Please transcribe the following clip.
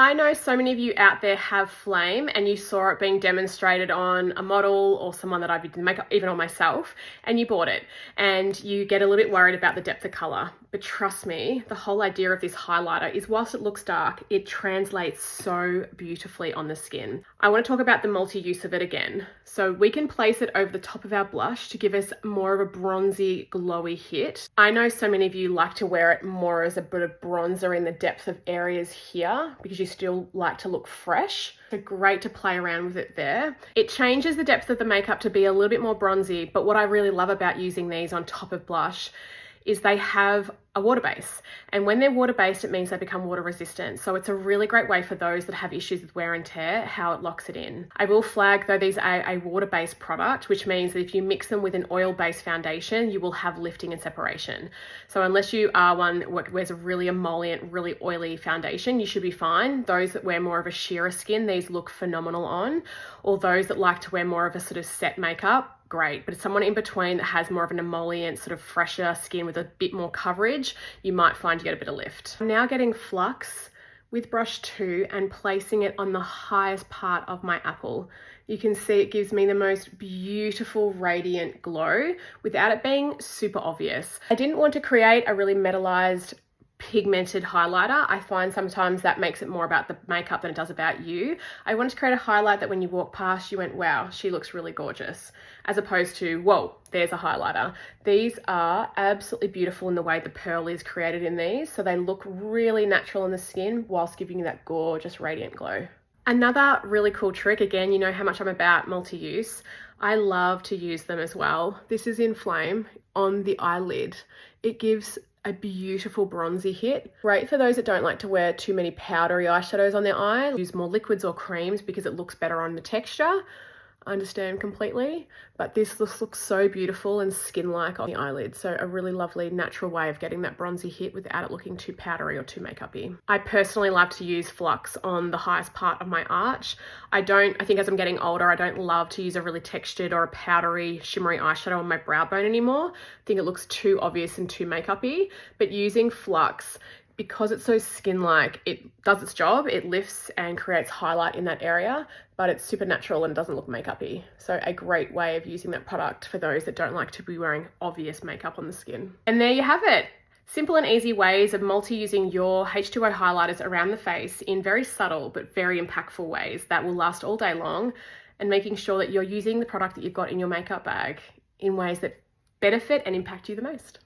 I know so many of you out there have Flame and you saw it being demonstrated on a model or someone that I've been makeup, even on myself, and you bought it and you get a little bit worried about the depth of color. But trust me, the whole idea of this highlighter is whilst it looks dark, it translates so beautifully on the skin. I want to talk about the multi-use of it again. So we can place it over the top of our blush to give us more of a bronzy, glowy hit. I know so many of you like to wear it more as a bit of bronzer in the depth of areas here because you still like to look fresh. So great to play around with it there. It changes the depth of the makeup to be a little bit more bronzy, but what I really love about using these on top of blush is they have a water base, and when they're water based it means they become water resistant, so it's a really great way for those that have issues with wear and tear how it locks it in. I will flag though these are a water based product, which means that if you mix them with an oil based foundation you will have lifting and separation. So unless you are one that wears a really emollient, really oily foundation, you should be fine. Those that wear more of a sheerer skin, these look phenomenal on, or those that like to wear more of a sort of set makeup, great. But if someone in between that has more of an emollient, sort of fresher skin with a bit more coverage, you might find you get a bit of lift. I'm now getting Flux with brush 2 and placing it on the highest part of my apple. You can see it gives me the most beautiful radiant glow without it being super obvious. I didn't want to create a really metallized pigmented highlighter. I find sometimes that makes it more about the makeup than it does about you. I wanted to create a highlight that when you walk past you went, wow, she looks really gorgeous, as opposed to, whoa, there's a highlighter. These are absolutely beautiful in the way the pearl is created in these, so they look really natural on the skin whilst giving you that gorgeous radiant glow. Another really cool trick, again, you know how much I'm about multi-use. I love to use them as well. This is in Flame on the eyelid. It gives a beautiful bronzy hit. Great for those that don't like to wear too many powdery eyeshadows on their eye. Use more liquids or creams because it looks better on the texture. I understand completely, but this looks so beautiful and skin-like on the eyelid. So a really lovely natural way of getting that bronzy hit without it looking too powdery or too makeup-y. I personally love to use Flux on the highest part of my arch. I think as I'm getting older, I don't love to use a really textured or a powdery, shimmery eyeshadow on my brow bone anymore. I think it looks too obvious and too makeup-y, but using Flux, because it's so skin-like, it does its job. It lifts and creates highlight in that area, but it's super natural and doesn't look makeup-y. So a great way of using that product for those that don't like to be wearing obvious makeup on the skin. And there you have it. Simple and easy ways of multi-using your H2O highlighters around the face in very subtle but very impactful ways that will last all day long, and making sure that you're using the product that you've got in your makeup bag in ways that benefit and impact you the most.